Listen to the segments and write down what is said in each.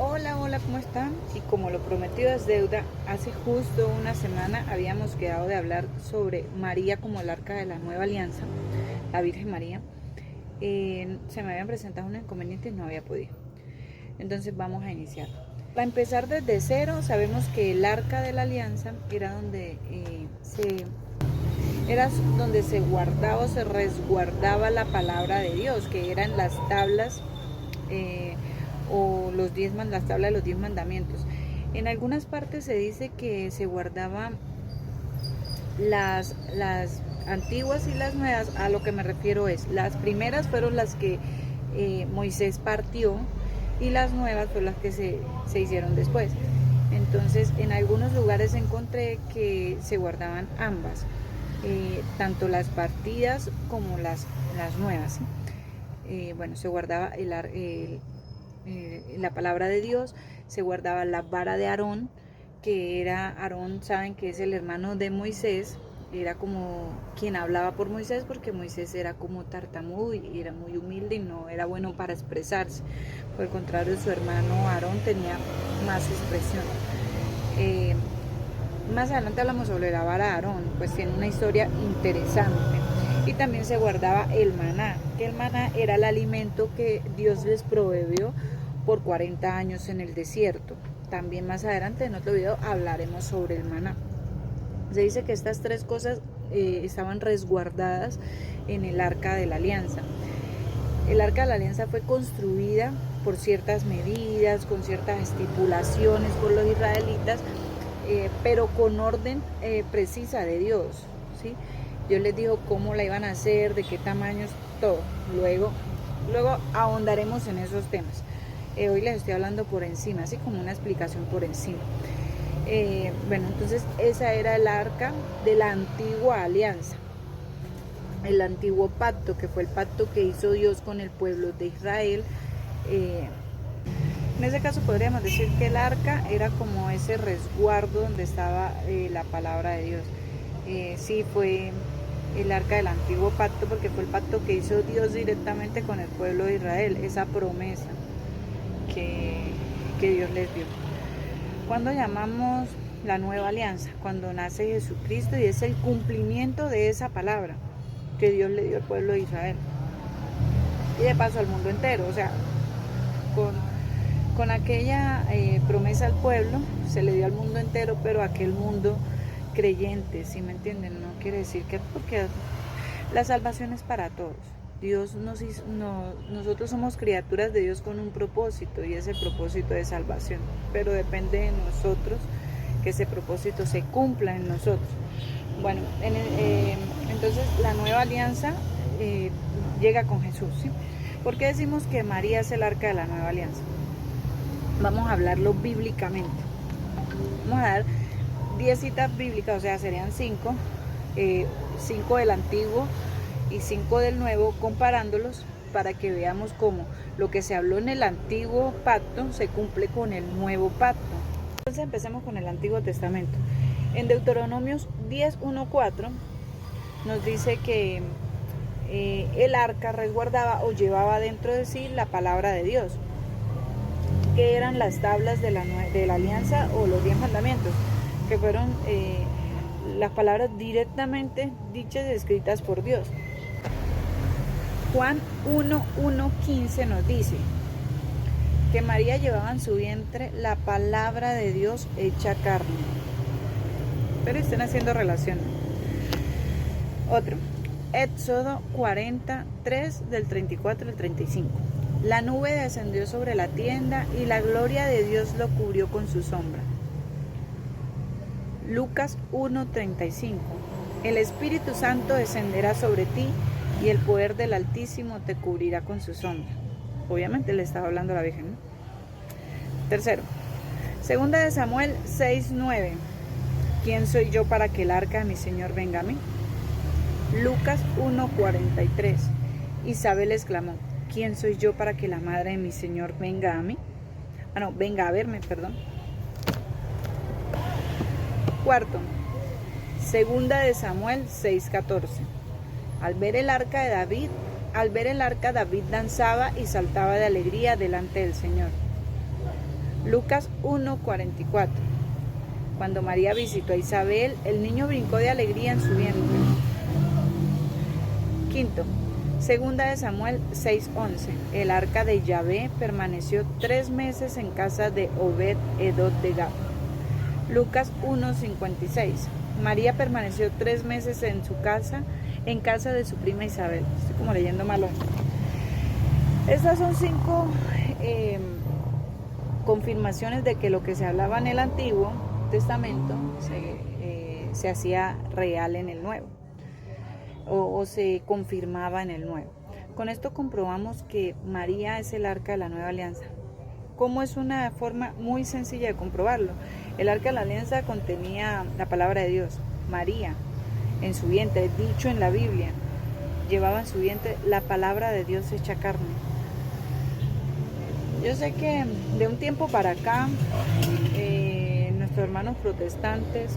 Hola, hola, ¿cómo están? Y como lo prometido es deuda, hace justo una semana habíamos quedado de hablar sobre María como el arca de la nueva alianza, la Virgen María. Se me habían presentado unos inconvenientes y no había podido. Entonces vamos a iniciar. Para empezar desde cero, sabemos que el arca de la alianza era donde se guardaba o se resguardaba la palabra de Dios, que eran las tablas o las tablas de los 10 mandamientos. En algunas partes se dice que se guardaban las antiguas y las nuevas. A lo que me refiero es, las primeras fueron las que Moisés partió y las nuevas fueron las que se hicieron después. Entonces, en algunos lugares encontré que se guardaban ambas, tanto las partidas como las nuevas, ¿sí? Bueno, se guardaba la palabra de Dios, se guardaba la vara de Aarón, que era Aarón, saben que es el hermano de Moisés, era como quien hablaba por Moisés, porque Moisés era como tartamudo y era muy humilde y no era bueno para expresarse. Por el contrario, su hermano Aarón tenía más expresión. Más adelante hablamos sobre la vara de Aarón, pues tiene una historia interesante. Y también se guardaba el maná, que el maná era el alimento que Dios les proveyó por 40 años en el desierto. También más adelante en otro video hablaremos sobre el maná. Se dice que estas tres cosas estaban resguardadas en el Arca de la Alianza. El Arca de la Alianza fue construida por ciertas medidas, con ciertas estipulaciones por los israelitas, pero con orden precisa de Dios, ¿sí? Dios les dijo cómo la iban a hacer, de qué tamaños, todo. Luego ahondaremos en esos temas. Hoy les estoy hablando por encima, así como una explicación por encima. Bueno, entonces esa era el arca de la antigua alianza, el antiguo pacto, que fue el pacto que hizo Dios con el pueblo de Israel. En ese caso podríamos decir que el arca era como ese resguardo donde estaba la palabra de Dios. Sí, fue el arca del antiguo pacto, porque fue el pacto que hizo Dios directamente con el pueblo de Israel, esa promesa que Dios les dio. Cuando llamamos la nueva alianza, cuando nace Jesucristo, y es el cumplimiento de esa palabra que Dios le dio al pueblo de Israel y de paso al mundo entero. O sea, con aquella promesa al pueblo se le dio al mundo entero, pero aquel mundo creyente, ¿sí me entienden? No quiere decir que, porque la salvación es para todos. Nosotros somos criaturas de Dios con un propósito, y ese propósito de salvación, pero depende de nosotros que ese propósito se cumpla en nosotros. Bueno, entonces la nueva alianza llega con Jesús, ¿sí? ¿Por qué decimos que María es el arca de la nueva alianza? Vamos a hablarlo bíblicamente. Vamos a dar 10 citas bíblicas, o sea, serían 5, 5 del antiguo y 5 del nuevo, comparándolos para que veamos cómo lo que se habló en el antiguo pacto se cumple con el nuevo pacto. Entonces empecemos con el Antiguo Testamento. En Deuteronomios 10:1-4 nos dice que el arca resguardaba o llevaba dentro de sí la palabra de Dios, que eran las tablas de la alianza o los 10 mandamientos, que fueron las palabras directamente dichas y escritas por Dios. Juan 1:15 nos dice que María llevaba en su vientre la palabra de Dios hecha carne. Pero están haciendo relación. Otro, Éxodo 43 del 34 al 35. La nube descendió sobre la tienda y la gloria de Dios lo cubrió con su sombra. Lucas 1:35. El Espíritu Santo descenderá sobre ti y el poder del Altísimo te cubrirá con su sombra. Obviamente le estaba hablando a la Virgen, ¿no? Tercero, segunda de Samuel 6:9. ¿Quién soy yo para que el arca de mi Señor venga a mí? Lucas 1:43. Isabel exclamó: ¿quién soy yo para que la madre de mi Señor venga a mí? Venga a verme, perdón. Cuarto, segunda de Samuel 6:14. Al ver el arca, David danzaba y saltaba de alegría delante del Señor. Lucas 1:44. Cuando María visitó a Isabel, el niño brincó de alegría en su vientre. Quinto, segunda de Samuel 6:11. El arca de Yahvé permaneció 3 meses en casa de Obed-edom de Gad. Lucas 1:56. María permaneció 3 meses en casa de su prima Isabel. Estoy como leyendo malo. Estas son 5 confirmaciones de que lo que se hablaba en el Antiguo Testamento se hacía real en el Nuevo, o se confirmaba en el Nuevo. Con esto comprobamos que María es el arca de la nueva alianza. ¿Cómo? Es una forma muy sencilla de comprobarlo. El arca de la alianza contenía la palabra de Dios. María, en su vientre, dicho en la Biblia, llevaba en su vientre la palabra de Dios hecha carne. Yo sé que de un tiempo para acá, nuestros hermanos protestantes,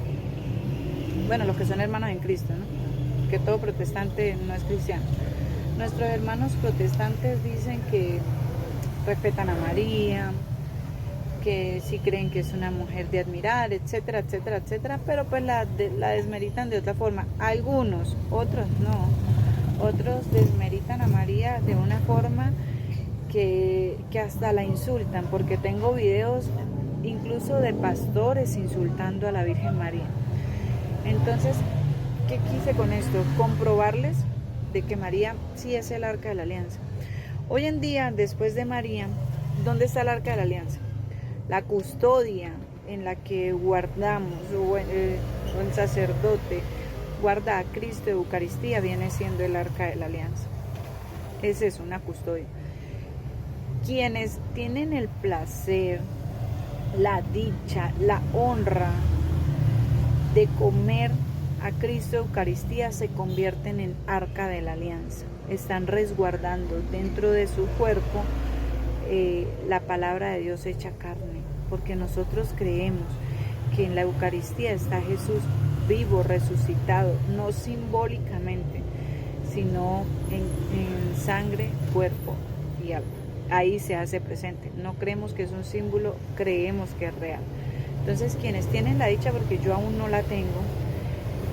bueno, los que son hermanos en Cristo, ¿no? Que todo protestante no es cristiano. Nuestros hermanos protestantes dicen que respetan a María, que sí creen que es una mujer de admirar, etcétera, etcétera, etcétera, pero pues la desmeritan de otra forma. Algunos, otros no. Otros desmeritan a María de una forma que hasta la insultan, porque tengo videos incluso de pastores insultando a la Virgen María. Entonces, ¿qué quise con esto? Comprobarles de que María sí es el arca de la alianza. Hoy en día, después de María, ¿dónde está el arca de la alianza? La custodia en la que guardamos, o el sacerdote guarda a Cristo de Eucaristía, viene siendo el arca de la alianza. Es eso, una custodia. Quienes tienen el placer, la dicha, la honra de comer a Cristo de Eucaristía se convierten en arca de la alianza. Están resguardando dentro de su cuerpo la palabra de Dios hecha carne, porque nosotros creemos que en la Eucaristía está Jesús vivo, resucitado, no simbólicamente, sino en sangre, cuerpo y alma. Ahí se hace presente. No creemos que es un símbolo, creemos que es real. Entonces, quienes tienen la dicha, porque yo aún no la tengo,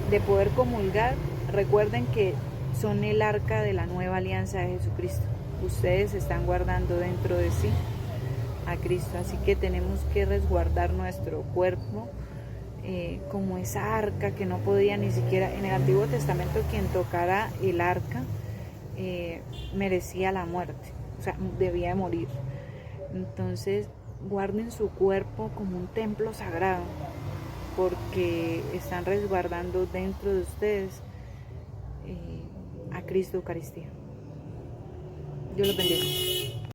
de poder comulgar, recuerden que son el arca de la nueva alianza de Jesucristo. Ustedes están guardando dentro de sí a Cristo, así que tenemos que resguardar nuestro cuerpo como esa arca que no podía ni siquiera, en el Antiguo Testamento quien tocara el arca merecía la muerte, o sea, debía de morir. Entonces guarden su cuerpo como un templo sagrado, porque están resguardando dentro de ustedes a Cristo Eucaristía. Dios los bendiga.